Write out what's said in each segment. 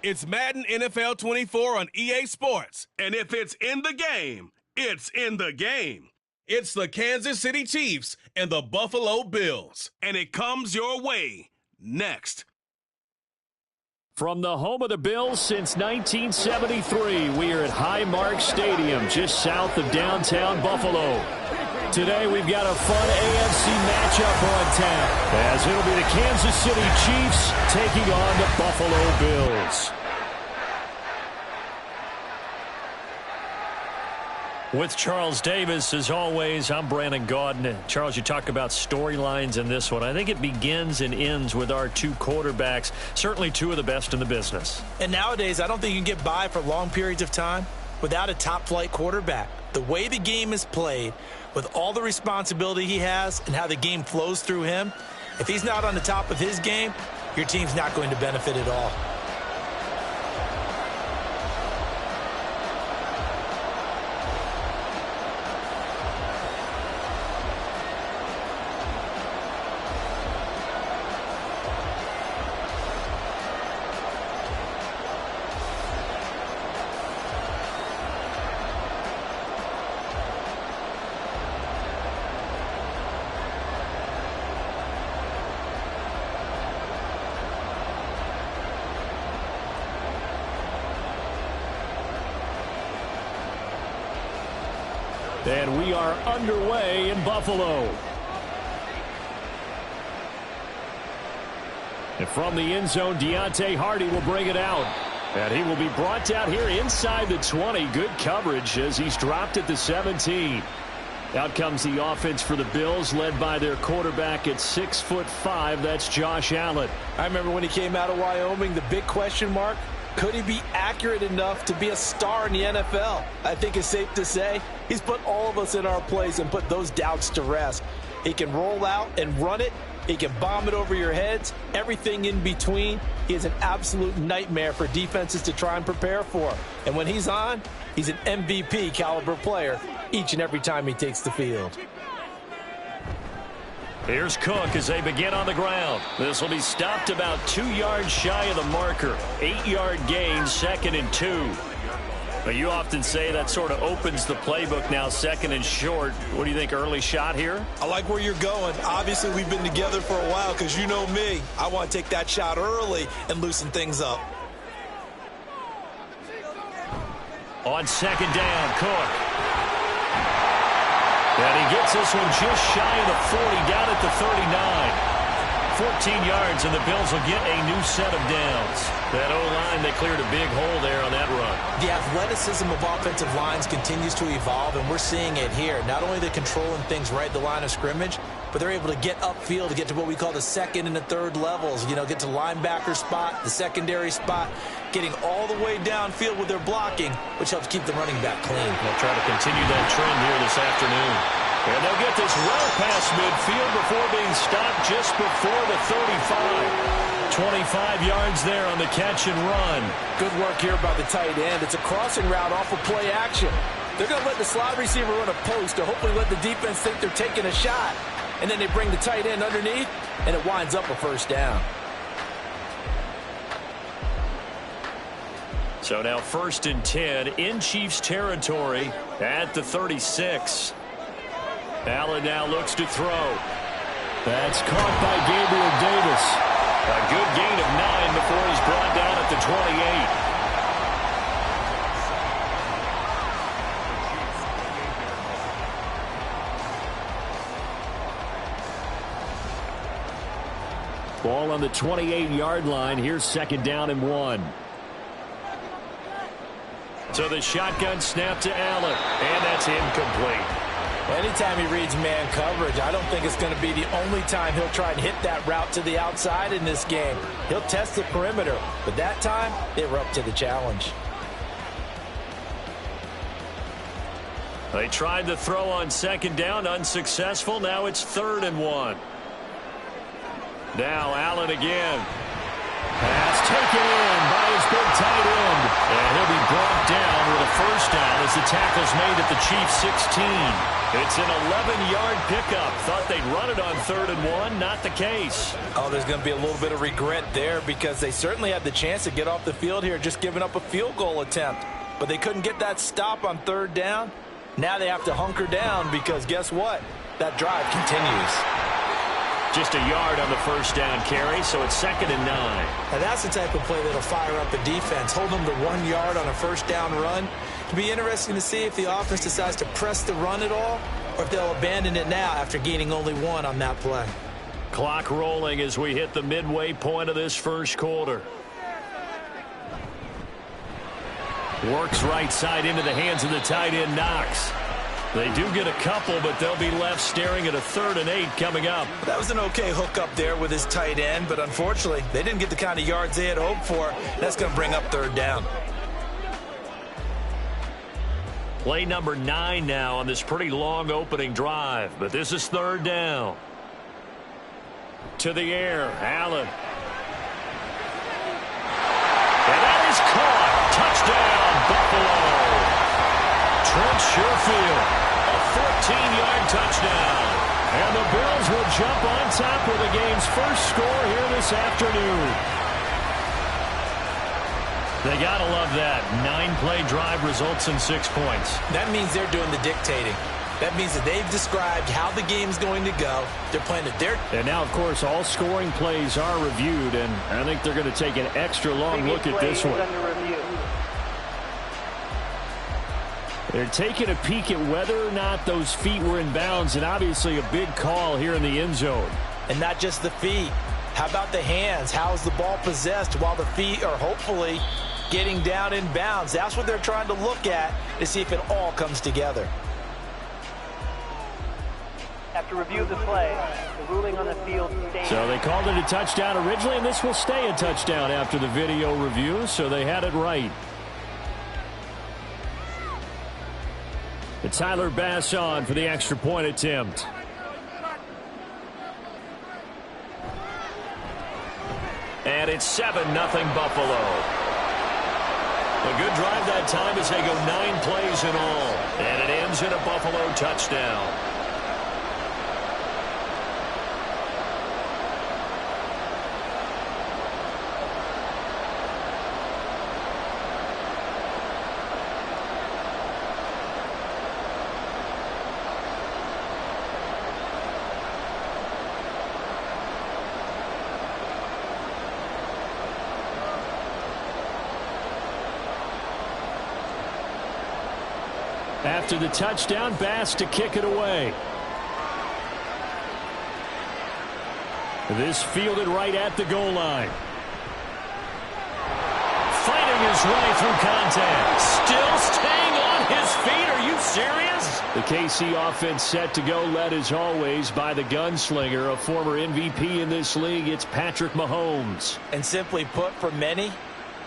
It's Madden NFL 24 on EA Sports. And if it's in the game, it's in the game. It's the Kansas City Chiefs and the Buffalo Bills. And it comes your way next. From the home of the Bills since 1973, we are at Highmark Stadium, just south of downtown Buffalo. Today, we've got a fun AFC matchup on tap, as it'll be the Kansas City Chiefs taking on the Buffalo Bills. With Charles Davis, as always, I'm Brandon Gaudin. Charles, you talk about storylines in this one. I think it begins and ends with our two quarterbacks, certainly two of the best in the business. And nowadays, I don't think you can get by for long periods of time without a top-flight quarterback. The way the game is played, with all the responsibility he has and how the game flows through him, if he's not on the top of his game, your team's not going to benefit at all. And we are underway in Buffalo. And from the end zone, Deontay Hardy will bring it out. And he will be brought down here inside the 20. Good coverage as he's dropped at the 17. Out comes the offense for the Bills, led by their quarterback at 6'5". That's Josh Allen. I remember when he came out of Wyoming, the big question mark, could he be accurate enough to be a star in the NFL? I think it's safe to say he's put all of us in our place and put those doubts to rest. He can roll out and run it. He can bomb it over your heads. Everything in between. He is an absolute nightmare for defenses to try and prepare for. And when he's on, he's an MVP caliber player each and every time he takes the field. Here's Cook as they begin on the ground. This will be stopped about 2 yards shy of the marker. 8-yard gain, 2nd and 2. But you often say that sort of opens the playbook now, 2nd and short. What do you think, early shot here? I like where you're going. Obviously, we've been together for a while because you know me. I want to take that shot early and loosen things up. On 2nd down, Cook. And he gets this one just shy of the 40, down at the 39. 14 yards, and the Bills will get a new set of downs. That O-line, they cleared a big hole there on that run. The athleticism of offensive lines continues to evolve, and we're seeing it here. Not only are they controlling things right at the line of scrimmage, but they're able to get upfield to get to what we call the 2nd and the 3rd levels. You know, get to the linebacker spot, the secondary spot, getting all the way downfield with their blocking, which helps keep the running back clean. They'll try to continue that trend here this afternoon. And they'll get this well past midfield before being stopped just before the 35. 25 yards there on the catch and run. Good work here by the tight end. It's a crossing route off of play action. They're going to let the slot receiver run a post to hopefully let the defense think they're taking a shot. And then they bring the tight end underneath, and it winds up a 1st down. So now 1st and 10 in Chiefs territory at the 36. Allen now looks to throw. That's caught by Gabriel Davis. A good gain of 9 before he's brought down at the 28. Ball on the 28-yard line. Here's 2nd down and 1. So the shotgun snap to Allen, and that's incomplete. Anytime he reads man coverage, I don't think it's going to be the only time he'll try and hit that route to the outside in this game. He'll test the perimeter, but that time, they were up to the challenge. They tried to throw on 2nd down, unsuccessful. Now it's 3rd and 1. Now Allen again. Pass taken in by his big tight end. And he'll be brought down with a first down as the tackle's made at the Chiefs' 16. It's an 11-yard pickup. Thought they'd run it on 3rd and 1. Not the case. Oh, there's going to be a little bit of regret there because they certainly had the chance to get off the field here, just giving up a field goal attempt. But they couldn't get that stop on 3rd down. Now they have to hunker down because guess what? That drive continues. Just a yard on the first down carry, so it's 2nd and 9. Now that's the type of play that'll fire up the defense. Hold them to 1 yard on a first down run. It'll be interesting to see if the offense decides to press the run at all or if they'll abandon it now after gaining only 1 on that play. Clock rolling as we hit the midway point of this first quarter. Works right side into the hands of the tight end Knox. They do get a couple, but they'll be left staring at a 3rd and 8 coming up. That was an okay hook up there with his tight end, but unfortunately, they didn't get the kind of yards they had hoped for. That's going to bring up 3rd down. Play number 9 now on this pretty long opening drive, but this is 3rd down. To the air, Allen. And that is caught. Touchdown, Buffalo. Trent Sherfield. 14-yard touchdown. And the Bills will jump on top with the game's first score here this afternoon. They got to love that. 9-play drive results in 6 points. That means they're doing the dictating. That means that they've described how the game's going to go. They're playing it there. And now, of course, all scoring plays are reviewed, and I think they're going to take an extra long look at this one. They're taking a peek at whether or not those feet were in bounds, and obviously a big call here in the end zone. And not just the feet. How about the hands? How is the ball possessed while the feet are hopefully getting down in bounds? That's what they're trying to look at to see if it all comes together. After review of the play, the ruling on the field stands. So they called it a touchdown originally, and this will stay a touchdown after the video review, so they had it right. It's Tyler Bass on for the extra point attempt. And it's 7-0 Buffalo. A good drive that time as they go 9 plays in all. And it ends in a Buffalo touchdown. After the touchdown, Bass to kick it away. This fielded right at the goal line. Fighting his way through contact. Still staying on his feet. Are you serious? The KC offense set to go, led as always by the gunslinger, a former MVP in this league. It's Patrick Mahomes. And simply put, for many,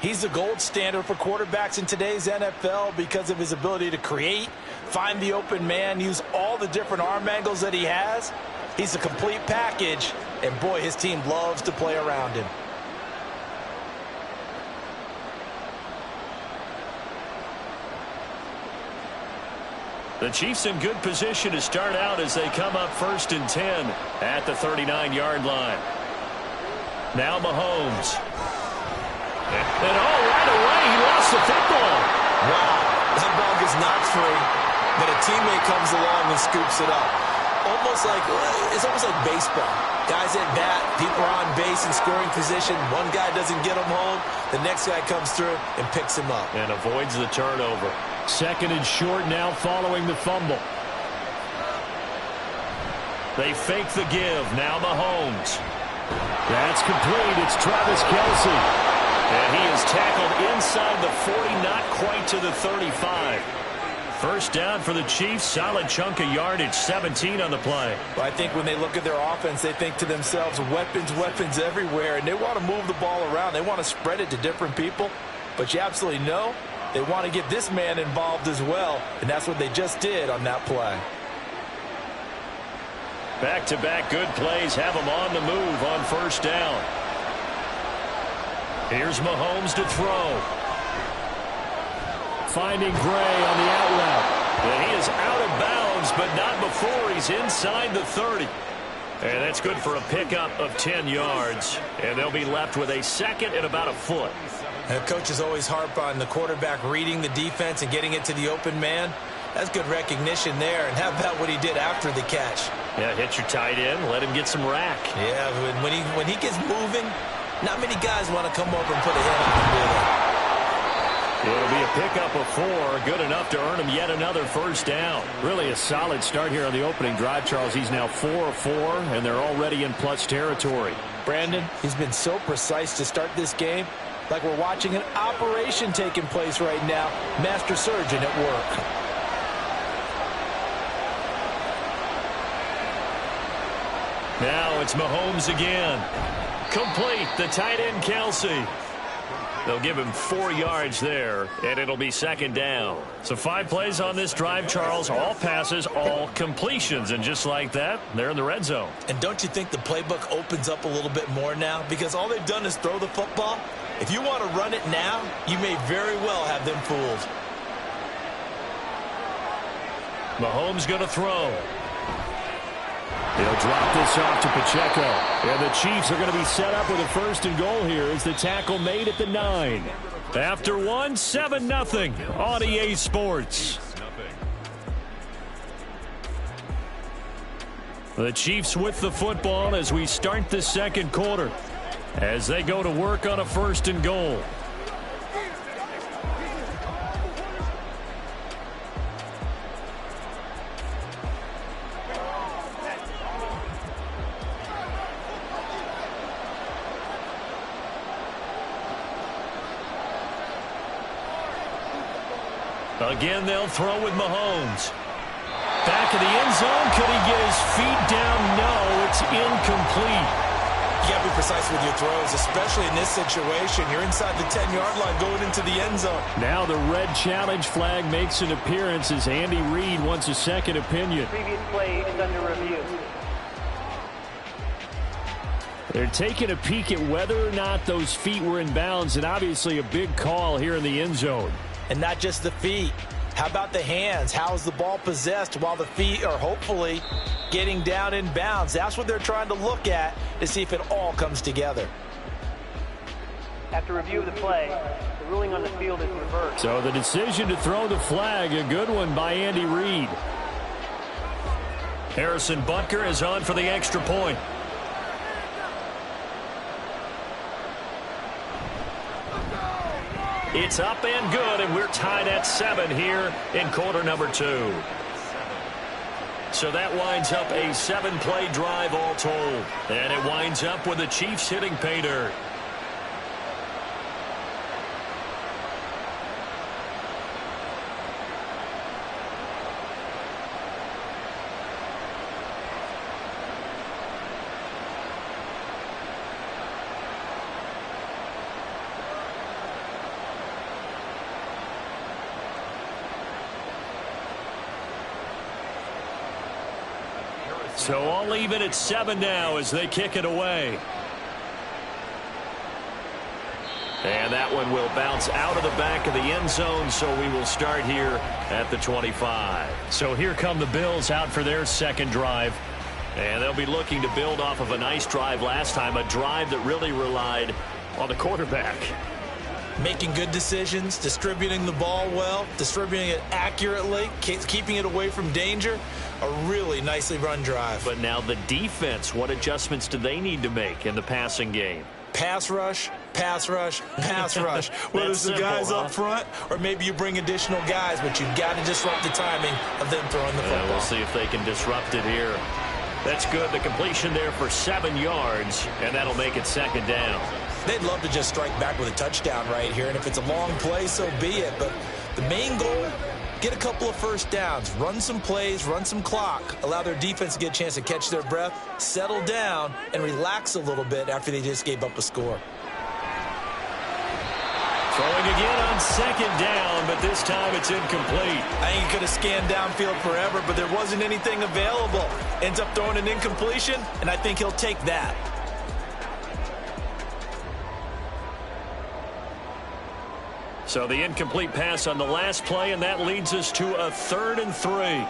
he's the gold standard for quarterbacks in today's NFL because of his ability to create, find the open man, use all the different arm angles that he has. He's a complete package, and boy, his team loves to play around him. The Chiefs in good position to start out as they come up 1st and 10 at the 39-yard line. Now Mahomes. And right away, he lost the football. Wow, that ball gets knocked free, but a teammate comes along and scoops it up. It's almost like baseball. Guys at bat, people are on base in scoring position. One guy doesn't get him home. The next guy comes through and picks him up. And avoids the turnover. 2nd and short now following the fumble. They fake the give. Now Mahomes. That's complete. It's Travis Kelce. And he is tackled inside the 40, not quite to the 35. First down for the Chiefs. Solid chunk of yardage, 17 on the play. Well, I think when they look at their offense, they think to themselves, weapons, weapons everywhere, and they want to move the ball around. They want to spread it to different people. But you absolutely know they want to get this man involved as well, and that's what they just did on that play. Back-to-back good plays have them on the move on first down. Here's Mahomes to throw. finding Gray on the out route. And he is out of bounds, but not before he's inside the 30. And that's good for a pickup of 10 yards. And they'll be left with a second and about a foot. And coaches always harp on the quarterback reading the defense and getting it to the open man. That's good recognition there. And how about what he did after the catch? Yeah, hit your tight end, let him get some rack. Yeah, when he gets moving, not many guys want to come over and put a hit on him, do they? It'll be a pickup of 4, good enough to earn him yet another first down. Really a solid start here on the opening drive, Charles. He's now 4 of 4, and they're already in plus territory. Brandon, he's been so precise to start this game, like we're watching an operation taking place right now. Master surgeon at work. Now it's Mahomes again. Complete, the tight end Kelsey. They'll give him 4 yards there, and it'll be second down. So 5 plays on this drive, Charles. All passes, all completions. And just like that, they're in the red zone. And don't you think the playbook opens up a little bit more now? Because all they've done is throw the football. If you want to run it now, you may very well have them fooled. Mahomes going to throw. He'll drop this off to Pacheco. And the Chiefs are going to be set up with a first and goal here as the tackle made at the 9. After 1, 7-0 on EA Sports. The Chiefs with the football as we start the second quarter, as they go to work on a first and goal. Again, they'll throw with Mahomes. Back of the end zone. Could he get his feet down? No, it's incomplete. You got to be precise with your throws, especially in this situation. You're inside the 10-yard line going into the end zone. Now the red challenge flag makes an appearance as Andy Reid wants a second opinion. Previous play is under review. They're taking a peek at whether or not those feet were in bounds, and obviously a big call here in the end zone. And not just the feet. How about the hands? How is the ball possessed while the feet are hopefully getting down in bounds? That's what they're trying to look at to see if it all comes together. After review of the play, the ruling on the field is reversed. So the decision to throw the flag, a good one by Andy Reid. Harrison Butker is on for the extra point. It's up and good, and we're tied at 7 here in quarter number 2. So that winds up a 7-play drive all told. And it winds up with the Chiefs hitting pay dirt. So all even at 7 now as they kick it away. And that one will bounce out of the back of the end zone, so we will start here at the 25. So here come the Bills out for their second drive. And they'll be looking to build off of a nice drive last time, a drive that really relied on the quarterback. Making good decisions, distributing the ball well, distributing it accurately, keeping it away from danger. A really nicely run drive. But now the defense, what adjustments do they need to make in the passing game? Pass rush, pass rush, pass rush. Whether it's the guys up front or maybe you bring additional guys, but you've got to disrupt the timing of them throwing the football. We'll see if they can disrupt it here. That's good. The completion there for 7 yards, and that'll make it second down. They'd love to just strike back with a touchdown right here, and if it's a long play, so be it. But the main goal, get a couple of first downs, run some plays, run some clock, allow their defense to get a chance to catch their breath, settle down, and relax a little bit after they just gave up a score. Throwing again on second down, but this time it's incomplete. I think he could have scanned downfield forever, but there wasn't anything available. Ends up throwing an incompletion, and I think he'll take that. So the incomplete pass on the last play, and that leads us to a 3rd and 3.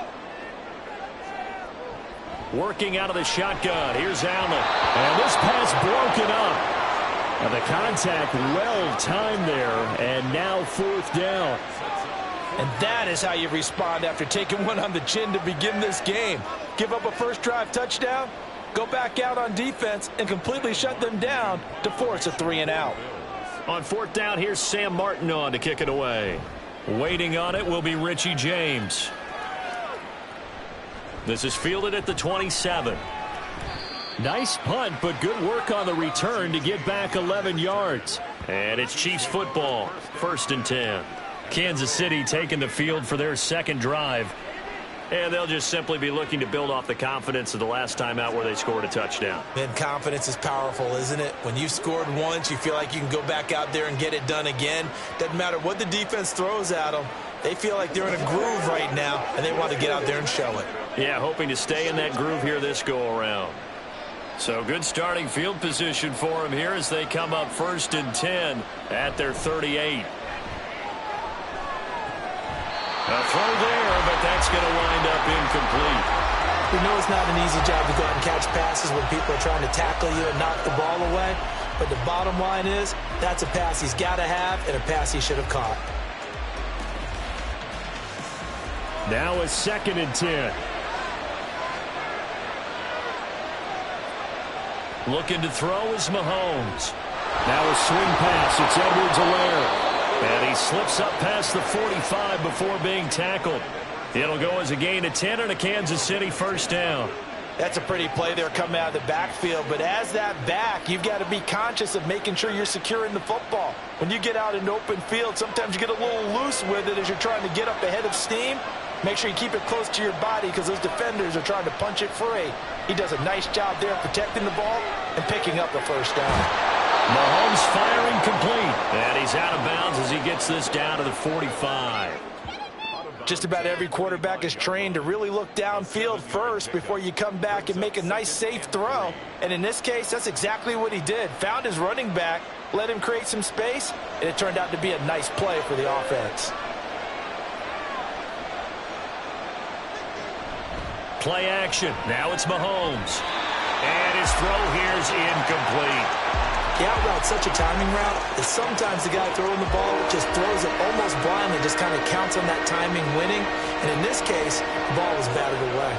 Working out of the shotgun. Here's Allen. And this pass broken up. And the contact well timed there, and now 4th down. And that is how you respond after taking one on the chin to begin this game. Give up a first drive touchdown, go back out on defense, and completely shut them down to force a 3 and out. On 4th down, here's Sam Martin on to kick it away. Waiting on it will be Richie James. This is fielded at the 27. Nice punt, but good work on the return to get back 11 yards. And it's Chiefs football, 1st and 10. Kansas City taking the field for their 2nd drive. And they'll just simply be looking to build off the confidence of the last time out where they scored a touchdown. And confidence is powerful, isn't it? When you've scored once, you feel like you can go back out there and get it done again. Doesn't matter what the defense throws at them. They feel like they're in a groove right now, and they want to get out there and show it. Yeah, hoping to stay in that groove here this go-around. So good starting field position for them here as they come up 1st and 10 at their 38. A throw there, but that's going to wind up incomplete. We know it's not an easy job to go out and catch passes when people are trying to tackle you and knock the ball away. But the bottom line is, that's a pass he's got to have and a pass he should have caught. Now a 2nd and 10. Looking to throw is Mahomes. Now a swing pass. It's Edwards-Helaire. And he slips up past the 45 before being tackled. It'll go as a gain of 10 and a Kansas City 1st down. That's a pretty play there coming out of the backfield. But as that back, you've got to be conscious of making sure you're securing the football. When you get out in open field, sometimes you get a little loose with it as you're trying to get up ahead of steam. Make sure you keep it close to your body because those defenders are trying to punch it free. He does a nice job there protecting the ball and picking up the 1st down. Mahomes firing complete. And he's out of bounds as he gets this down to the 45. Just about every quarterback is trained to really look downfield first before you come back and make a nice safe throw. And in this case, that's exactly what he did. Found his running back, let him create some space, and it turned out to be a nice play for the offense. Play action. Now it's Mahomes. And his throw here is incomplete. The out route's such a timing route that sometimes the guy throwing the ball just throws it almost blindly, just kind of counts on that timing winning. And in this case, the ball was batted away.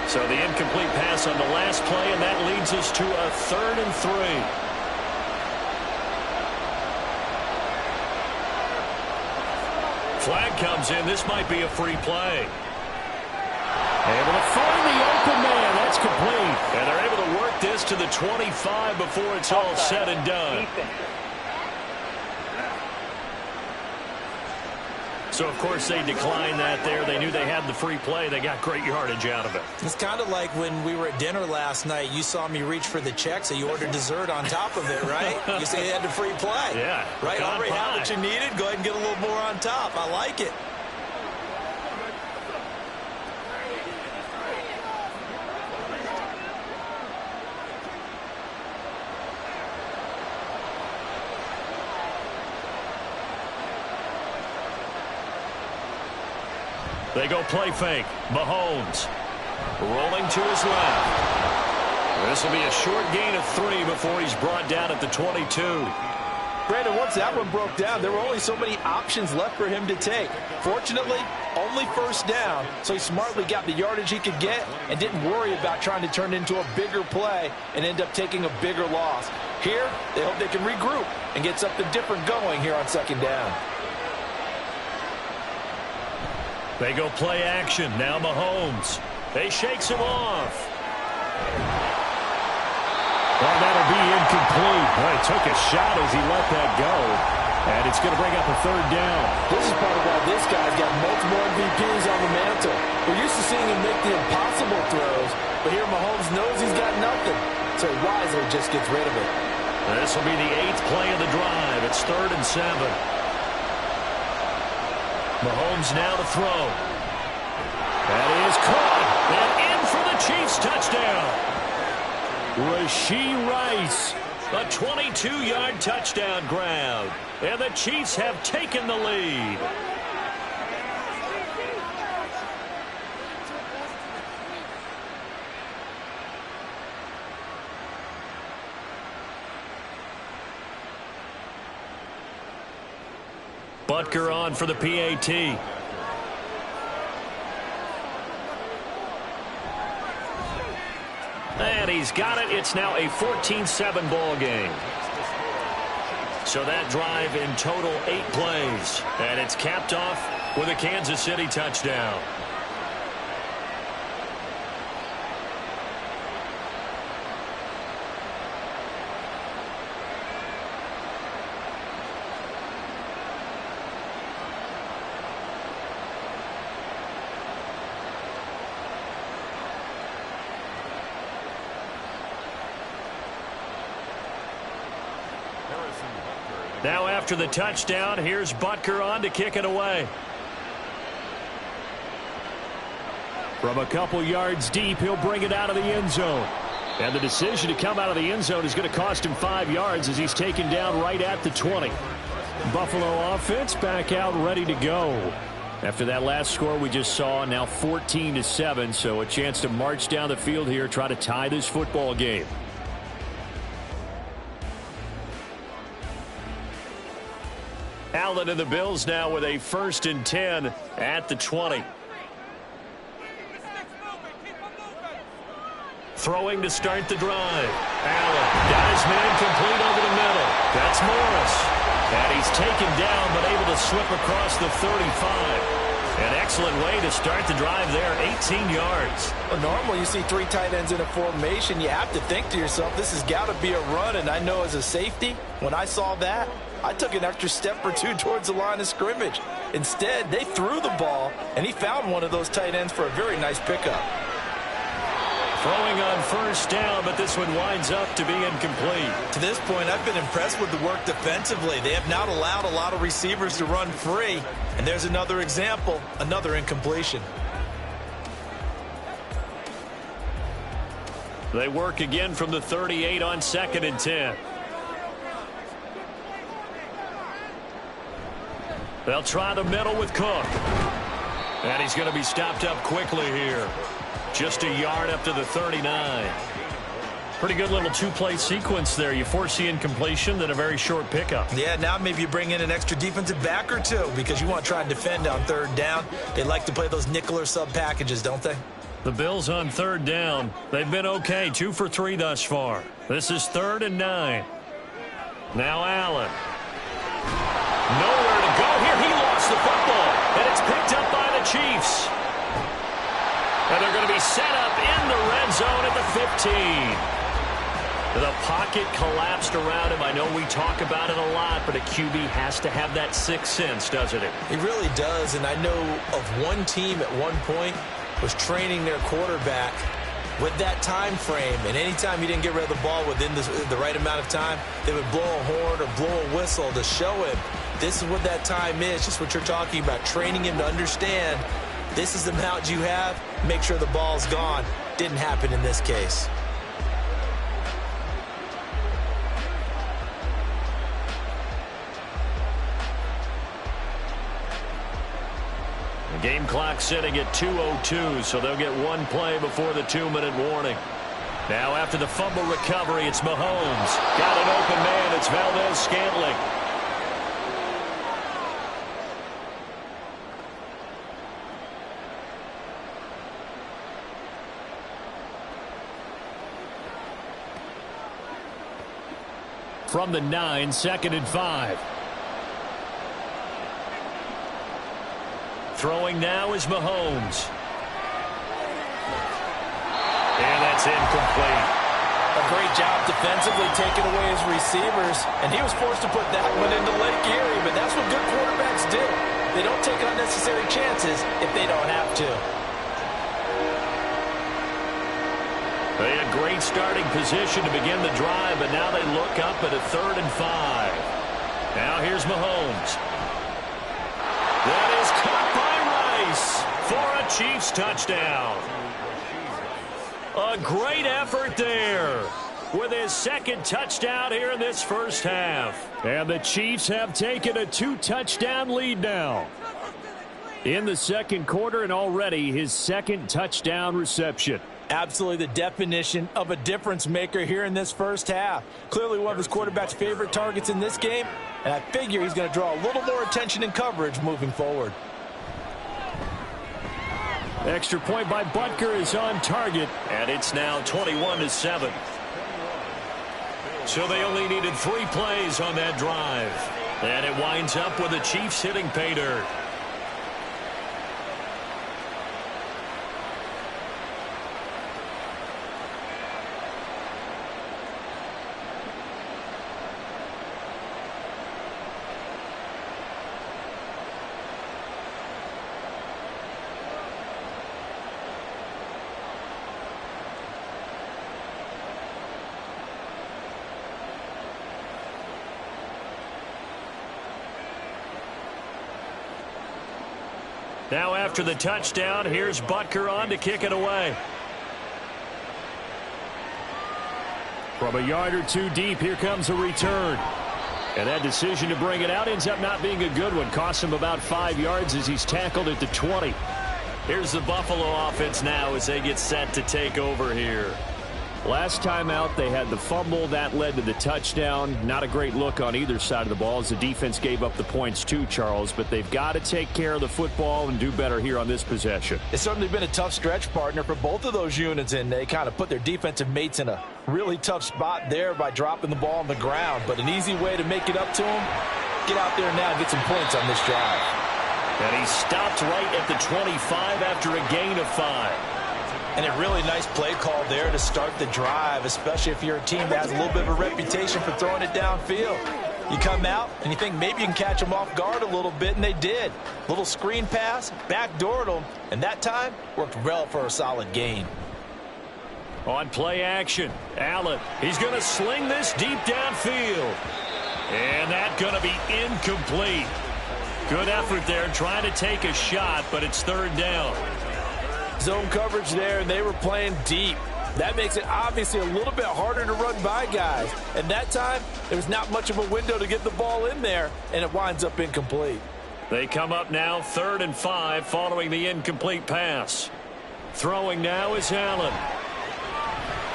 So the incomplete pass on the last play, and that leads us to a 3rd and 3. Flag comes in. This might be a free play. Able to find the open man. That's complete. And they're able to work this to the 25 before it's all said and done. So, of course, they declined that there. They knew they had the free play. They got great yardage out of it. It's kind of like when we were at dinner last night. You saw me reach for the check, so you ordered dessert on top of it, right? You say you had the free play. Yeah. Right? Already had what you needed. Go ahead and get a little more on top. I like it. They go play fake. Mahomes rolling to his left. This will be a short gain of 3 before he's brought down at the 22. Brandon, once that one broke down, there were only so many options left for him to take. Fortunately, only 1st down, so he smartly got the yardage he could get and didn't worry about trying to turn it into a bigger play and end up taking a bigger loss. Here, they hope they can regroup and get something different going here on 2nd down. They go play action. Now Mahomes. They shakes him off. Well, that'll be incomplete. Well, he took a shot as he let that go. And it's going to bring up a 3rd down. This is part of why this guy's got multiple MVPs on the mantle. We're used to seeing him make the impossible throws, but here Mahomes knows he's got nothing, so he wisely just gets rid of it. This will be the 8th play of the drive. It's 3rd and 7. Mahomes now to throw. That is caught. And in for the Chiefs touchdown. Rashee Rice A 22-yard touchdown grab. And the Chiefs have taken the lead. Butker on for the PAT. And he's got it. It's now a 14-7 ball game. So that drive in total 8 plays. And it's capped off with a Kansas City touchdown. Now after the touchdown, here's Butker on to kick it away. From a couple yards deep, he'll bring it out of the end zone. And the decision to come out of the end zone is going to cost him 5 yards as he's taken down right at the 20. Buffalo offense back out ready to go. After that last score we just saw, now 14-7, so a chance to march down the field here, try to tie this football game. Allen and the Bills now with a 1st and 10 at the 20. Throwing to start the drive. Allen got his man complete over the middle. That's Morris. And he's taken down but able to slip across the 35. An excellent way to start the drive there, 18 yards. Well, normally you see 3 tight ends in a formation. You have to think to yourself, this has got to be a run. And I know as a safety, when I saw that, I took an extra step or 2 towards the line of scrimmage. Instead, they threw the ball, and he found one of those tight ends for a very nice pickup. Throwing on 1st down, but this one winds up to be incomplete. To this point, I've been impressed with the work defensively. They have not allowed a lot of receivers to run free. And there's another example, another incompletion. They work again from the 38 on 2nd and 10. They'll try the middle with Cook. And he's going to be stopped up quickly here. Just a yard up to the 39. Pretty good little 2-play sequence there. You force the incompletion, then a very short pickup. Yeah, now maybe you bring in an extra defensive back or 2 because you want to try and defend on 3rd down. They like to play those nickel or sub packages, don't they? The Bills on 3rd down. They've been okay, 2 for 3 thus far. This is 3rd and 9. Now Allen. Nowhere to go here. He lost the football, and it's picked up by the Chiefs. And they're going to be set up in the red zone at the 15. The pocket collapsed around him. I know we talk about it a lot, but a QB has to have that 6th sense, doesn't it? It really does, and I know of one team at one point was training their quarterback with that time frame, and anytime you didn't get rid of the ball within the right amount of time, they would blow a horn or blow a whistle to show him this is what that time is, just what you're talking about, training him to understand this is the amount you have, make sure the ball's gone. Didn't happen in this case. The game clock sitting at 2:02, so they'll get 1 play before the 2-minute warning. Now after the fumble recovery, it's Mahomes. Got an open man. It's Valdez-Scantling. From the 9, 2nd and 5. Throwing now is Mahomes. And that's incomplete. A great job defensively taking away his receivers, and he was forced to put that one into Lake Erie, but that's what good quarterbacks do. They don't take unnecessary chances if they don't have to. They had great starting position to begin the drive, but now they look up at a 3rd and 5. Now here's Mahomes. That is caught by Rice for a Chiefs touchdown. A great effort there. with his second touchdown here in this first half. And the Chiefs have taken a 2-touchdown lead now in the second quarter, and already his second touchdown reception. Absolutely the definition of a difference maker here in this first half. Clearly one of his quarterback's favorite targets in this game, and I figure he's going to draw a little more attention and coverage moving forward. Extra point by Butker is on target, and it's now 21-7. So they only needed 3 plays on that drive. And it winds up with the Chiefs hitting pay dirt. Now after the touchdown, here's Butker on to kick it away. From a yard or 2 deep, here comes a return. And that decision to bring it out ends up not being a good one. Costs him about 5 yards as he's tackled at the 20. Here's the Buffalo offense now as they get set to take over here. Last time out, they had the fumble. That led to the touchdown. Not a great look on either side of the ball as the defense gave up the points too, Charles. But they've got to take care of the football and do better here on this possession. It's certainly been a tough stretch, partner, for both of those units, and they kind of put their defensive mates in a really tough spot there by dropping the ball on the ground. But an easy way to make it up to them, get out there now and get some points on this drive. And he stopped right at the 25 after a gain of 5. And a really nice play call there to start the drive, especially if you're a team that has a little bit of a reputation for throwing it downfield. You come out and you think maybe you can catch them off guard a little bit, and they did. Little screen pass, backdoored them, and that time worked well for a solid gain. On play action, Allen. He's going to sling this deep downfield. And that's going to be incomplete. Good effort there trying to take a shot, but it's 3rd down. Zone coverage there, and they were playing deep. That makes it obviously a little bit harder to run by guys. And that time, there was not much of a window to get the ball in there, and it winds up incomplete. They come up now 3rd and 5 following the incomplete pass. Throwing now is Allen.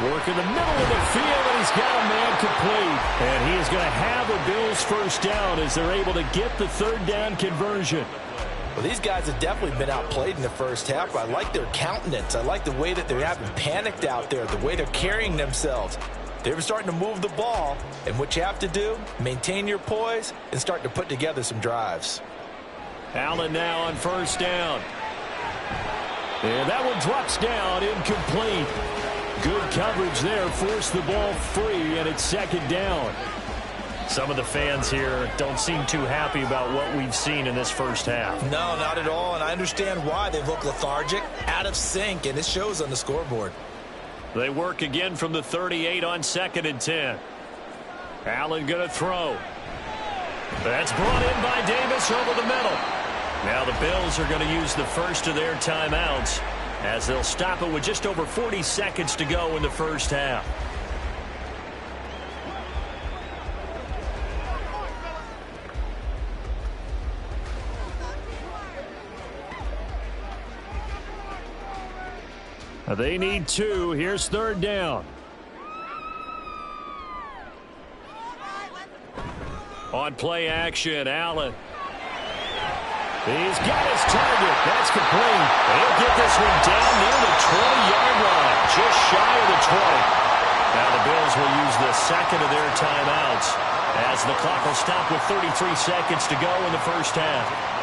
Working the middle of the field, and he's got a man complete. And he is going to have the Bills first down as they're able to get the 3rd down conversion. Well, these guys have definitely been outplayed in the first half. I like their countenance. I like the way that they haven't panicked out there, the way they're carrying themselves. They're starting to move the ball, and what you have to do, maintain your poise and start to put together some drives. Allen now on 1st down. And that one drops down, incomplete. Good coverage there, forced the ball free, and it's 2nd down. Some of the fans here don't seem too happy about what we've seen in this first half. No, not at all, and I understand why. They look lethargic, out of sync, and it shows on the scoreboard. They work again from the 38 on 2nd and 10. Allen going to throw. That's brought in by Davis over the middle. Now the Bills are going to use the first of their timeouts as they'll stop it with just over 40 seconds to go in the first half. They need 2. Here's 3rd down. On play action, Allen. He's got his target. That's complete. He'll get this one down near the 20-yard line, just shy of the 20. Now the Bills will use the 2nd of their timeouts as the clock will stop with 33 seconds to go in the first half.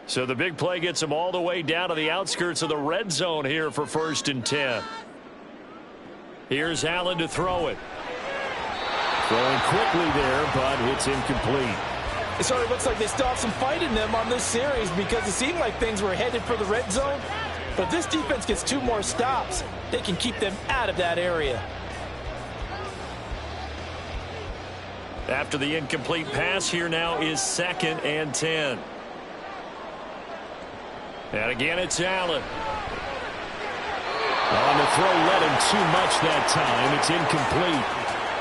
So the big play gets them all the way down to the outskirts of the red zone here for 1st and 10. Here's Allen to throw it. Throwing quickly there, but it's incomplete. It sort of looks like they still have some fight in them on this series because it seemed like things were headed for the red zone. But if this defense gets 2 more stops, they can keep them out of that area. After the incomplete pass, here now is 2nd and 10. And again, it's Allen. On the throw, led him too much that time. It's incomplete.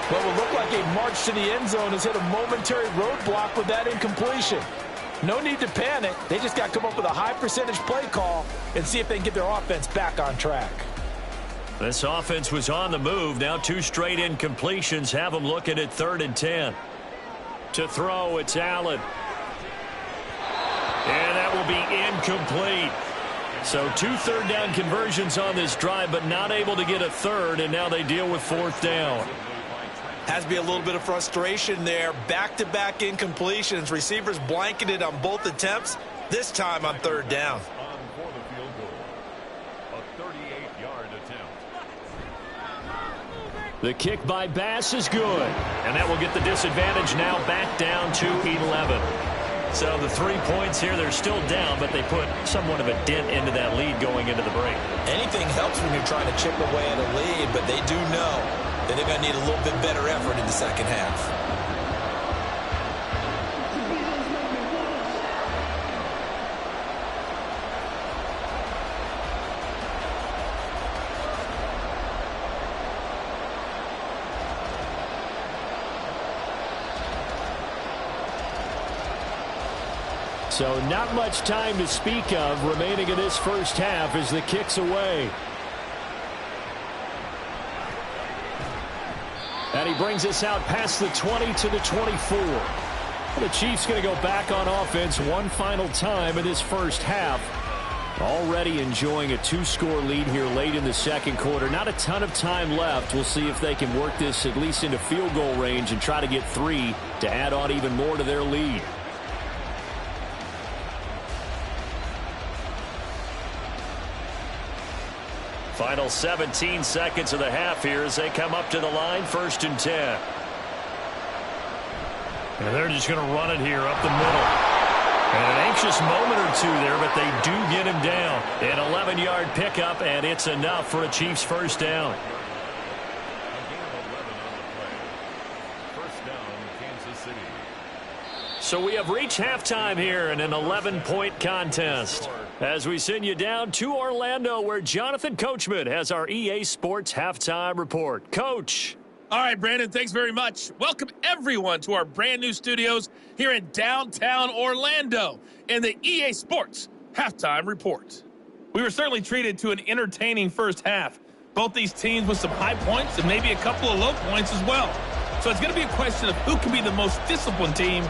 What will look like a march to the end zone has hit a momentary roadblock with that incompletion. No need to panic. They just got to come up with a high percentage play call and see if they can get their offense back on track. This offense was on the move. Now 2 straight incompletions have them looking at 3rd and 10. To throw, it's Allen. And that will be incomplete. So 2 third down conversions on this drive, but not able to get a third, and now they deal with 4th down. Has to be a little bit of frustration there. Back-to-back incompletions. Receivers blanketed on both attempts, this time on 3rd down. For the field goal, a 38-yard attempt. The kick by Bass is good, and that will get the disadvantage now back down to 11. So the 3 points here, they're still down, but they put somewhat of a dent into that lead going into the break. Anything helps when you're trying to chip away at a lead, but they do know that they're going to need a little bit better effort in the second half. So not much time to speak of remaining in this first half as the kick's away. And he brings us out past the 20 to the 24. The Chiefs going to go back on offense one final time in this first half. Already enjoying a 2-score lead here late in the second quarter. Not a ton of time left. We'll see if they can work this at least into field goal range and try to get 3 to add on even more to their lead. Final 17 seconds of the half here as they come up to the line, 1st and 10. And they're just going to run it here up the middle. And an anxious moment or two there, but they do get him down. An 11-yard pickup, and it's enough for a Chiefs first down. A gain of 11 on the play. First down, Kansas City. So we have reached halftime here in an 11-point contest. As we send you down to Orlando, where Jonathan Coachman has our EA Sports Halftime Report. Coach. All right, Brandon, thanks very much. Welcome, everyone, to our brand-new studios here in downtown Orlando in the EA Sports Halftime Report. We were certainly treated to an entertaining first half. Both these teams with some high points and maybe a couple of low points as well. So it's going to be a question of who can be the most disciplined team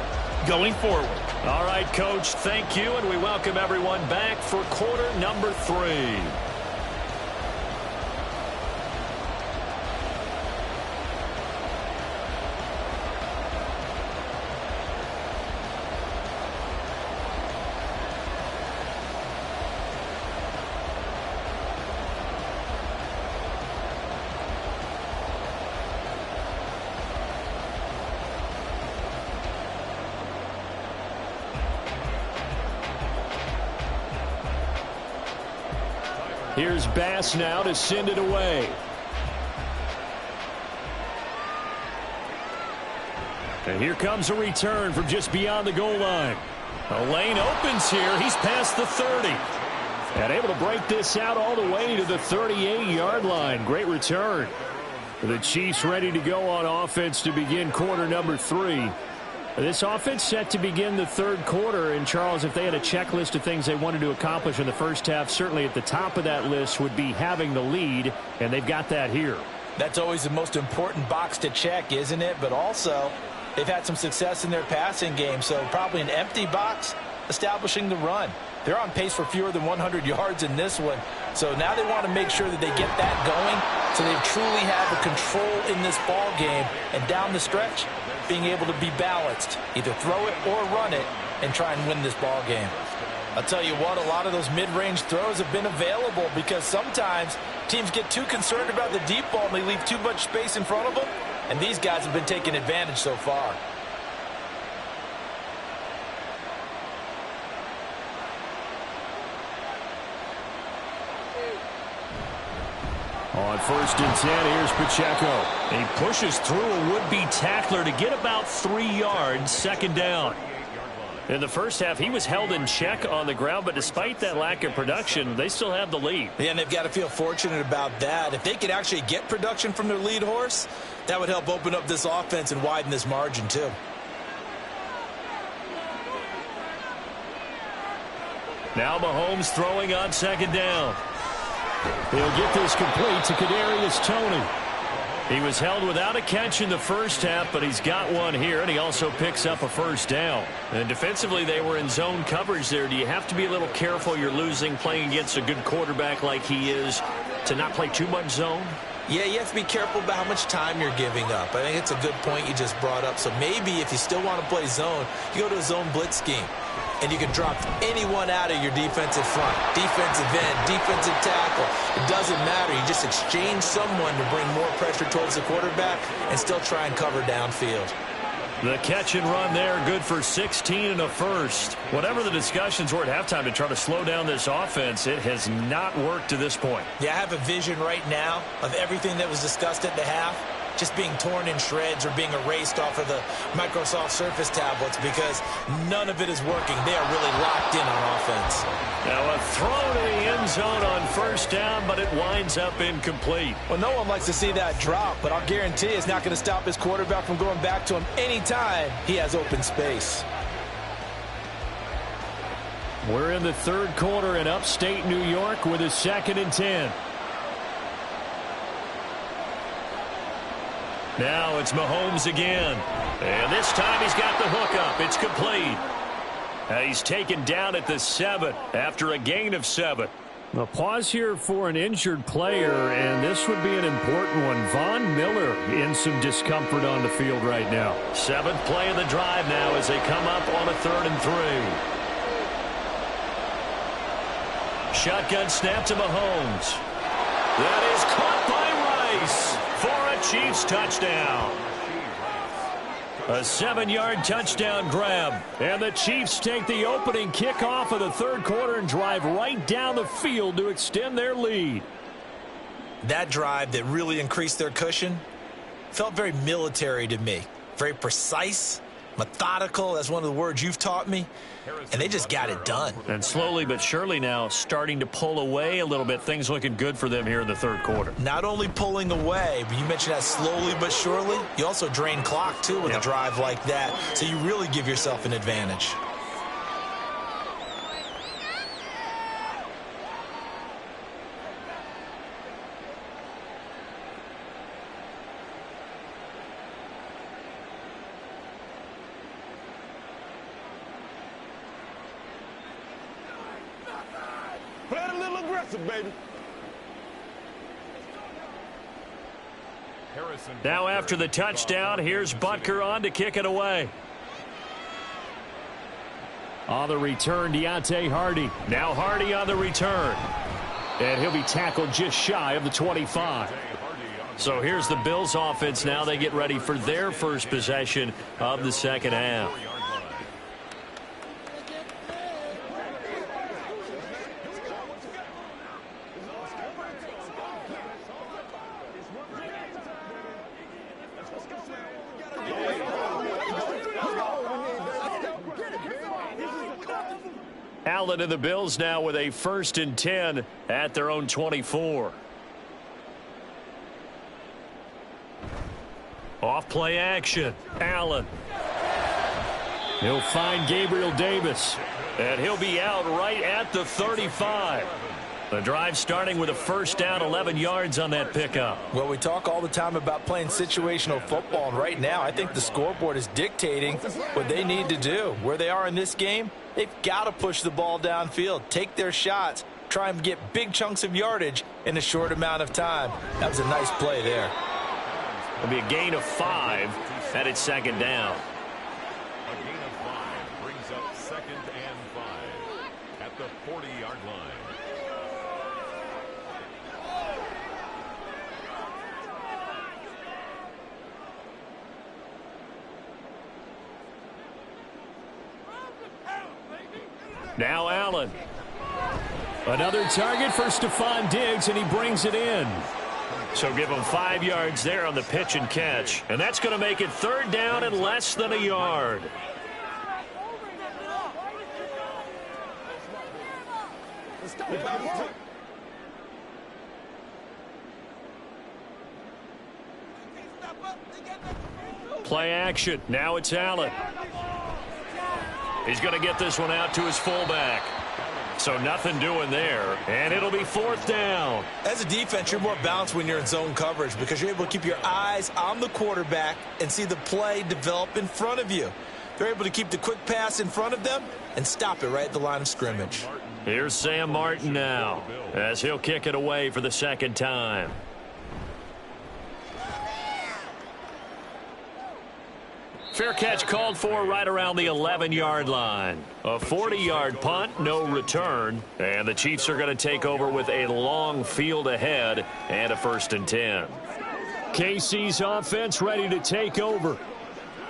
going forward. All right, Coach, thank you, and we welcome everyone back for quarter number 3. Here's Bass now to send it away. And here comes a return from just beyond the goal line. A lane opens here. He's past the 30. And able to break this out all the way to the 38-yard line. Great return. The Chiefs ready to go on offense to begin quarter number 3. This offense set to begin the third quarter, and Charles, if they had a checklist of things they wanted to accomplish in the first half, certainly at the top of that list would be having the lead, and they've got that here. That's always the most important box to check, isn't it? But also, they've had some success in their passing game, so probably an empty box establishing the run. They're on pace for fewer than 100 yards in this one, so now they want to make sure that they get that going so they truly have the control in this ball game, and down the stretch, being able to be balanced, either throw it or run it, and try and win this ball game. I'll tell you what, a lot of those mid-range throws have been available because sometimes teams get too concerned about the deep ball and they leave too much space in front of them, and these guys have been taking advantage so far. On first and 10. Here's Pacheco. He pushes through a would-be tackler to get about 3 yards, second down. In the first half, he was held in check on the ground, but despite that lack of production, they still have the lead. Yeah, and they've got to feel fortunate about that. If they could actually get production from their lead horse, that would help open up this offense and widen this margin too. Now Mahomes throwing on second down. He'll get this complete to Kadarius Toney. He was held without a catch in the first half, but he's got one here, and he also picks up a first down. And defensively, they were in zone coverage there. Do you have to be a little careful you're losing playing against a good quarterback like he is to not play too much zone? Yeah, you have to be careful about how much time you're giving up. I think it's a good point you just brought up. So maybe if you still want to play zone, you go to a zone blitz scheme. And you can drop anyone out of your defensive front, defensive end, defensive tackle. It doesn't matter. You just exchange someone to bring more pressure towards the quarterback and still try and cover downfield. The catch and run there, good for 16 and a first. Whatever the discussions were at halftime to try to slow down this offense, it has not worked to this point. Yeah, I have a vision right now of everything that was discussed at the half just being torn in shreds or being erased off of the Microsoft Surface tablets because none of it is working. They are really locked in on offense. Now a throw to the end zone on first down, but it winds up incomplete. Well, no one likes to see that drop, but I'll guarantee it's not going to stop his quarterback from going back to him anytime he has open space. We're in the third quarter in upstate New York with a 2nd and 10. Now it's Mahomes again. And this time he's got the hook up. It's complete. He's taken down at the 7 after a gain of 7. A pause here for an injured player, and this would be an important one. Von Miller in some discomfort on the field right now. 7th play of the drive now as they come up on a 3rd and 3. Shotgun snap to Mahomes. That is caught by Rice for a Chiefs touchdown. A 7-yard touchdown grab. And the Chiefs take the opening kickoff of the third quarter and drive right down the field to extend their lead. That drive that really increased their cushion felt very military to me. Very precise, methodical. That's one of the words you've taught me. And they just got it done. And slowly but surely now starting to pull away a little bit. Things looking good for them here in the third quarter. Not only pulling away, but you mentioned that slowly but surely. You also drain clock, too, with a drive like that. So you really give yourself an advantage. Baby. Now after the touchdown, here's Butker on to kick it away. On the return, Deontay Hardy. Now Hardy on the return. And he'll be tackled just shy of the 25. So here's the Bills offense now. They get ready for their first possession of the second half. Allen and the Bills now with a 1st and 10 at their own 24. Off play action. Allen. He'll find Gabriel Davis. And he'll be out right at the 35. The drive starting with a first down, 11 yards on that pickup. Well, we talk all the time about playing situational football, and right now I think the scoreboard is dictating what they need to do. Where they are in this game, they've got to push the ball downfield, take their shots, try and get big chunks of yardage in a short amount of time. That was a nice play there. It'll be a gain of 5, and it's second down. A gain of 5 brings up 2nd and 5 at the 40-yard line. Now Allen. Another target for Stephon Diggs, and he brings it in. So give them 5 yards there on the pitch and catch. And that's going to make it 3rd down and less than a yard. Play action. Now it's Allen. He's going to get this one out to his fullback. So nothing doing there, and it'll be 4th down. As a defense, you're more balanced when you're in zone coverage because you're able to keep your eyes on the quarterback and see the play develop in front of you. They're able to keep the quick pass in front of them and stop it right at the line of scrimmage. Here's Sam Martin now as he'll kick it away for the 2nd time. Fair catch called for right around the 11-yard line. A 40-yard punt, no return. And the Chiefs are going to take over with a long field ahead and a 1st and 10. KC's offense ready to take over.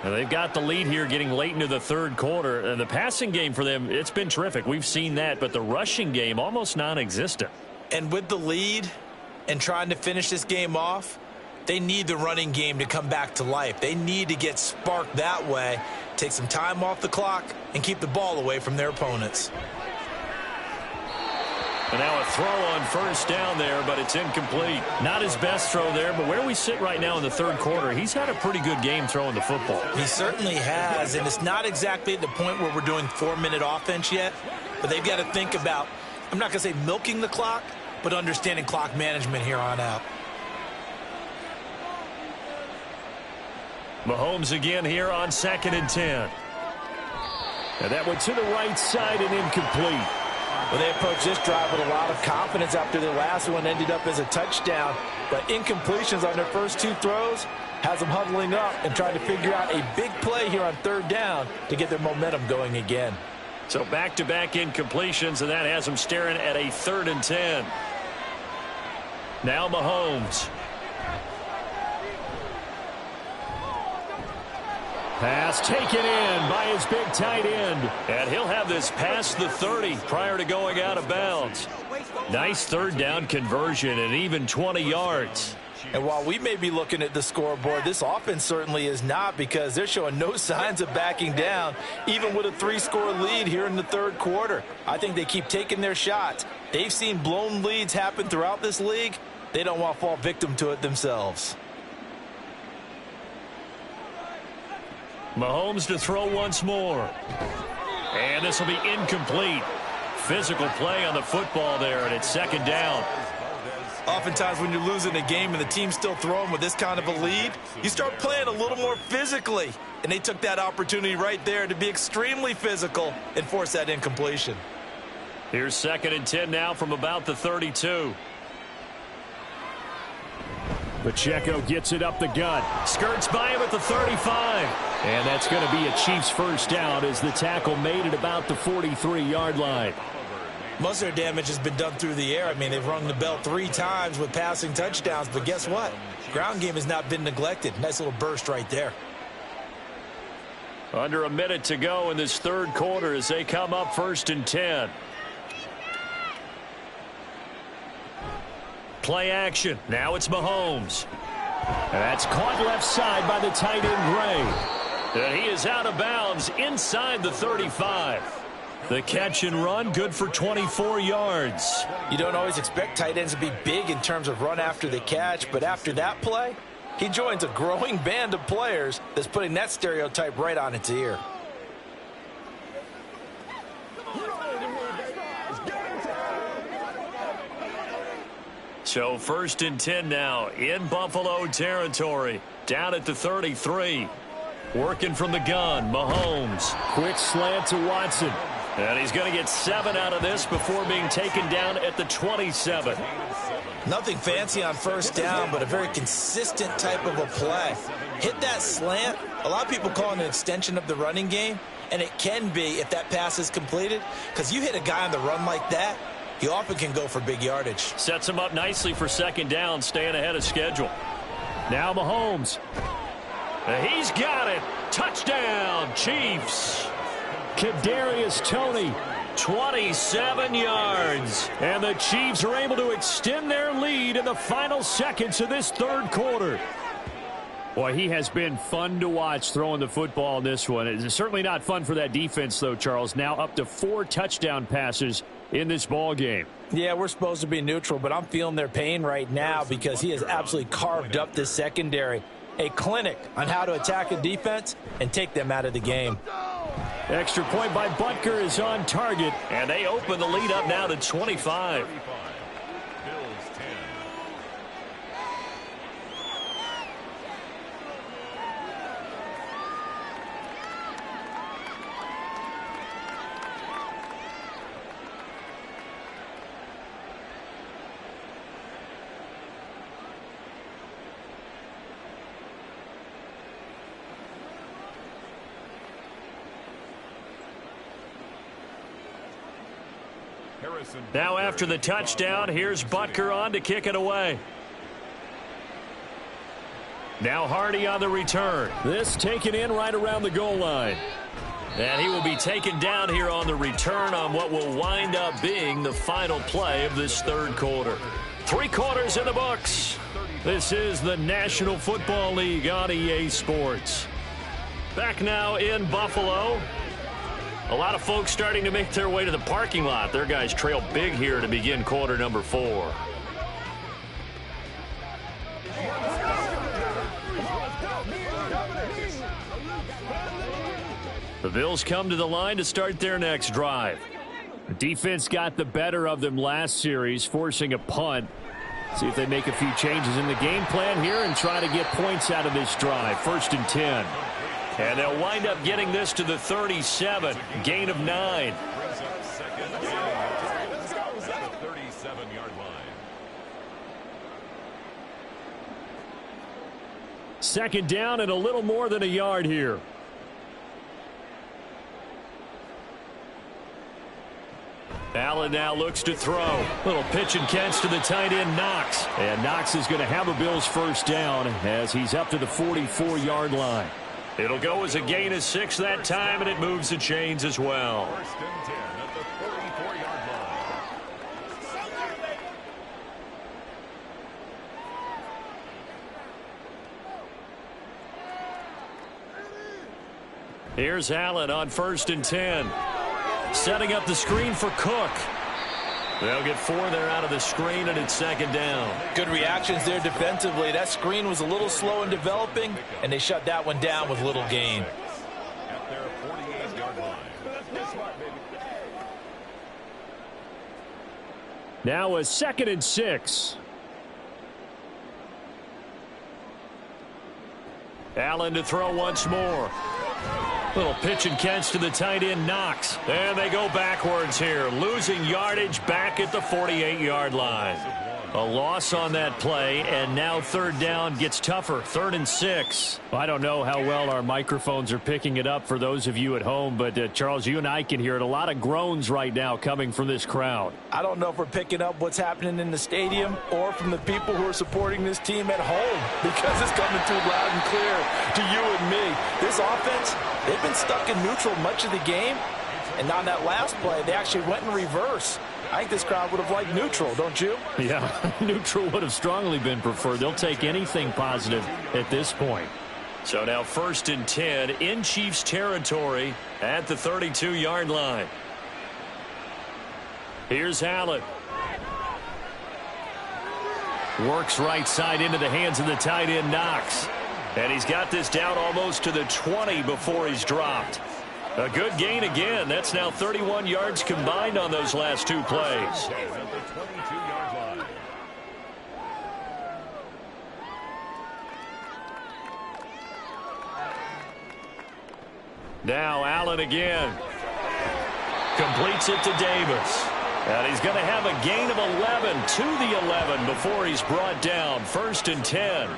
And they've got the lead here getting late into the 3rd quarter. And the passing game for them, it's been terrific. We've seen that. But the rushing game, almost non-existent. And with the lead and trying to finish this game off, they need the running game to come back to life. They need to get sparked that way, take some time off the clock, and keep the ball away from their opponents. And now a throw on 1st down there, but it's incomplete. Not his best throw there, but where we sit right now in the 3rd quarter, he's had a pretty good game throwing the football. He certainly has, and it's not exactly at the point where we're doing 4-minute offense yet, but they've got to think about, I'm not going to say milking the clock, but understanding clock management here on out. Mahomes again here on 2nd and 10. And that went to the right side and incomplete. Well, they approached this drive with a lot of confidence after their last one ended up as a touchdown. But incompletions on their first 2 throws has them huddling up and trying to figure out a big play here on 3rd down to get their momentum going again. So back-to-back incompletions, and that has them staring at a 3rd and 10. Now Mahomes. Pass taken in by his big tight end. And he'll have this past the 30 prior to going out of bounds. Nice 3rd down conversion and even 20 yards. And while we may be looking at the scoreboard, this offense certainly is not, because they're showing no signs of backing down, even with a 3-score lead here in the 3rd quarter. I think they keep taking their shots. They've seen blown leads happen throughout this league. They don't want to fall victim to it themselves. Mahomes to throw once more. And this will be incomplete. Physical play on the football there, and it's 2nd down. Oftentimes when you're losing a game and the team's still throwing with this kind of a lead, you start playing a little more physically. And they took that opportunity right there to be extremely physical and force that incompletion. Here's 2nd and 10 now from about the 32. Pacheco gets it up the gut. Skirts by him at the 35. And that's going to be a Chiefs 1st down as the tackle made it about the 43-yard line. Most of their damage has been done through the air. I mean, they've rung the bell 3 times with passing touchdowns. But guess what? Ground game has not been neglected. Nice little burst right there. Under a minute to go in this 3rd quarter as they come up 1st and 10. Play action. Now it's Mahomes. That's caught left side by the tight end Gray. And he is out of bounds inside the 35. The catch and run good for 24 yards. You don't always expect tight ends to be big in terms of run after the catch, but after that play, he joins a growing band of players that's putting that stereotype right on its ear. So 1st and 10 now in Buffalo territory. Down at the 33. Working from the gun, Mahomes. Quick slant to Watson. And he's going to get 7 out of this before being taken down at the 27. Nothing fancy on 1st down, but a very consistent type of a play. Hit that slant. A lot of people call it an extension of the running game, and it can be if that pass is completed, because you hit a guy on the run like that, he often can go for big yardage. Sets him up nicely for 2nd down, staying ahead of schedule. Now Mahomes. He's got it. Touchdown, Chiefs. Kadarius Toney 27 yards. And the Chiefs are able to extend their lead in the final seconds of this third quarter. Boy, he has been fun to watch throwing the football in this one. It's certainly not fun for that defense, though, Charles. Now up to 4 touchdown passes in this ball game. Yeah, we're supposed to be neutral, but I'm feeling their pain right now because he has absolutely carved up this secondary. A clinic on how to attack a defense and take them out of the game. Extra point by Butker is on target. And they open the lead up now to 25. Now after the touchdown, here's Butker on to kick it away. Now Hardy on the return. This taken in right around the goal line. And he will be taken down here on the return on what will wind up being the final play of this third quarter. 3 quarters in the books. This is the National Football League on EA Sports. Back now in Buffalo. A lot of folks starting to make their way to the parking lot. Their guys trail big here to begin quarter number 4. The Bills come to the line to start their next drive. The defense got the better of them last series, forcing a punt. See if they make a few changes in the game plan here and try to get points out of this drive. 1st and 10. And they'll wind up getting this to the 37. Gain of 9. Second down and a little more than a yard here. Allen now looks to throw. Little pitch and catch to the tight end, Knox. And Knox is going to have a Bills first down as he's up to the 44-yard line. It'll go as a gain of 6 that time, and it moves the chains as well. 1st and 10 at the 44-yard line. Here's Allen on 1st and 10. Setting up the screen for Cook. They'll get 4 there out of the screen, and it's 2nd down. Good reactions there defensively. That screen was a little slow in developing, and they shut that one down with little gain. At their 48-yard line. Now a 2nd and 6. Allen to throw once more. Little pitch and catch to the tight end, Knox. And they go backwards here, losing yardage back at the 48-yard line. A loss on that play, and now 3rd down gets tougher. 3rd and 6. I don't know how well our microphones are picking it up for those of you at home, but Charles, you and I can hear it. A lot of groans right now coming from this crowd. I don't know if we're picking up what's happening in the stadium or from the people who are supporting this team at home, because it's coming through loud and clear to you and me. This offense, they've been stuck in neutral much of the game, and on that last play, they actually went in reverse. I think this crowd would have liked neutral, don't you? Yeah, neutral would have strongly been preferred. They'll take anything positive at this point. So now 1st and 10 in Chiefs territory at the 32-yard line. Here's Allen. Works right side into the hands of the tight end, Knox. And he's got this down almost to the 20 before he's dropped. A good gain again. That's now 31 yards combined on those last 2 plays. Now Allen again. Completes it to Davis. And he's going to have a gain of 11 to the 11 before he's brought down. 1st and 10.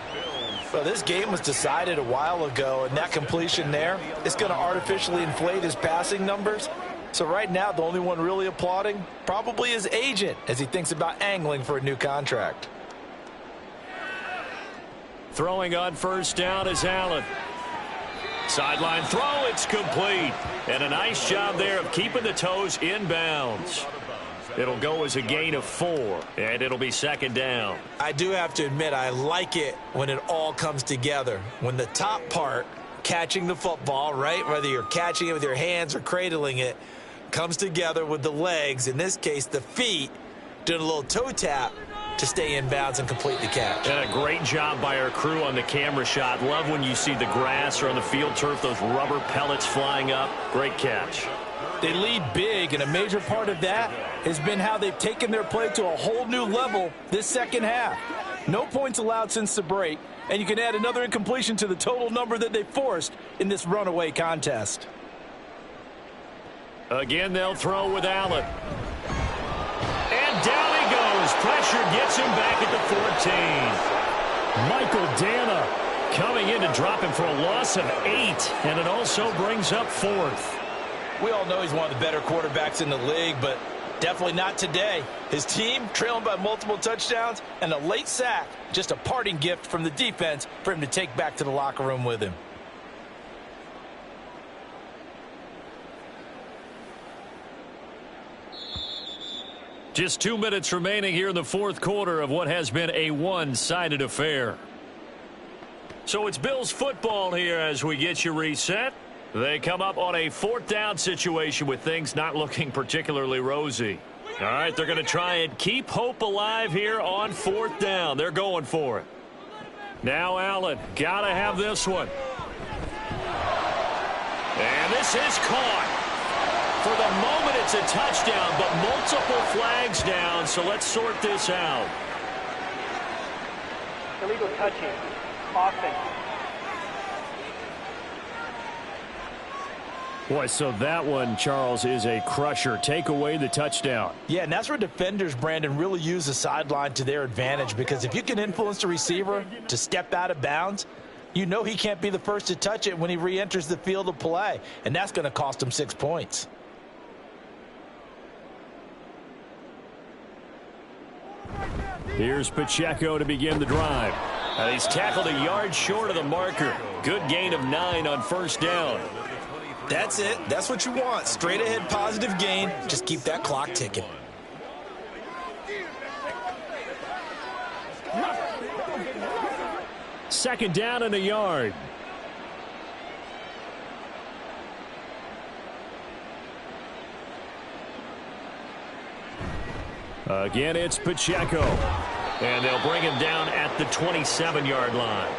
Well, this game was decided a while ago, and that completion there is going to artificially inflate his passing numbers. So right now, the only one really applauding probably his agent as he thinks about angling for a new contract. Throwing on 1st down is Allen. Sideline throw, it's complete. And a nice job there of keeping the toes in bounds. It'll go as a gain of 4, and it'll be second down. I do have to admit, I like it when it all comes together. When the top part, catching the football, right, whether you're catching it with your hands or cradling it, comes together with the legs, in this case the feet, doing a little toe tap to stay in bounds and complete the catch. And a great job by our crew on the camera shot. Love when you see the grass or on the field turf, those rubber pellets flying up. Great catch. They lead big, and a major part of that has been how they've taken their play to a whole new level this second half. No points allowed since the break, and you can add another incompletion to the total number that they forced in this runaway contest. Again, they'll throw with Allen. And down he goes. Pressure gets him back at the 14. Michael Dana coming in to drop him for a loss of 8, and it also brings up 4th. We all know he's one of the better quarterbacks in the league, but definitely not today. His team trailing by multiple touchdowns and a late sack, just a parting gift from the defense for him to take back to the locker room with him. Just 2 minutes remaining here in the fourth quarter of what has been a one-sided affair. So it's Bills football here as we get you reset. They come up on a 4th down situation with things not looking particularly rosy. All right, they're going to try and keep hope alive here on 4th down. They're going for it. Now Allen, got to have this one. And this is caught. For the moment, it's a touchdown, but multiple flags down, so let's sort this out. Illegal touching. Offense. Boy, so that one, Charles, is a crusher. Take away the touchdown. Yeah, and that's where defenders, Brandon, really use the sideline to their advantage, because if you can influence the receiver to step out of bounds, you know he can't be the first to touch it when he re-enters the field of play, and that's going to cost him 6 points. Here's Pacheco to begin the drive. He's tackled a yard short of the marker. Good gain of 9 on 1st down. That's it. That's what you want. Straight ahead positive gain. Just keep that clock ticking. Second down and a yard. Again, it's Pacheco. And they'll bring him down at the 27-yard line.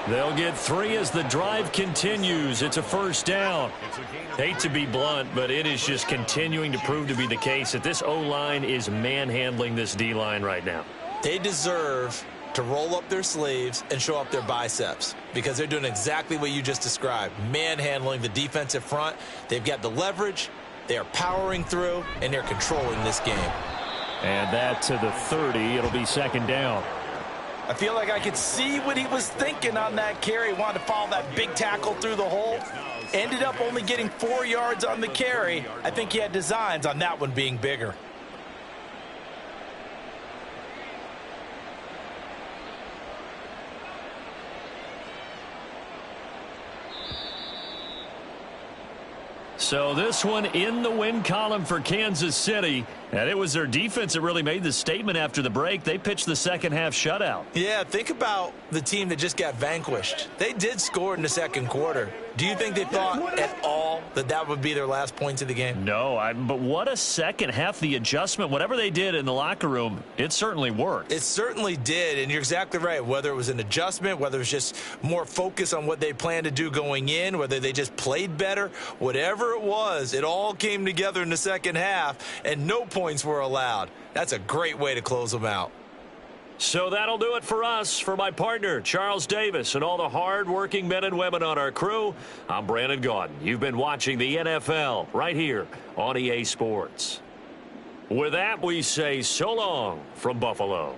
They'll get 3 as the drive continues. It's a 1st down. Hate to be blunt, but it is just continuing to prove to be the case that this O-line is manhandling this D-line right now. They deserve to roll up their sleeves and show up their biceps, because they're doing exactly what you just described, manhandling the defensive front. They've got the leverage, they are powering through, and they're controlling this game. And that to the 30. It'll be 2nd down. I feel like I could see what he was thinking on that carry. Wanted to follow that big tackle through the hole. Ended up only getting 4 yards on the carry. I think he had designs on that one being bigger. So this one in the win column for Kansas City. And it was their defense that really made the statement after the break. They pitched the second half shutout. Yeah, think about the team that just got vanquished. They did score in the second quarter. Do you think they thought at all that that would be their last points of the game? No, but what a second half. The adjustment, whatever they did in the locker room, it certainly worked. It certainly did, and you're exactly right. Whether it was an adjustment, whether it was just more focus on what they planned to do going in, whether they just played better, whatever it was, it all came together in the second half, and no points were allowed. That's a great way to close them out. So that'll do it for us. For my partner, Charles Davis, and all the hard-working men and women on our crew, I'm Brandon Gaudin. You've been watching the NFL right here on EA Sports. With that, we say so long from Buffalo.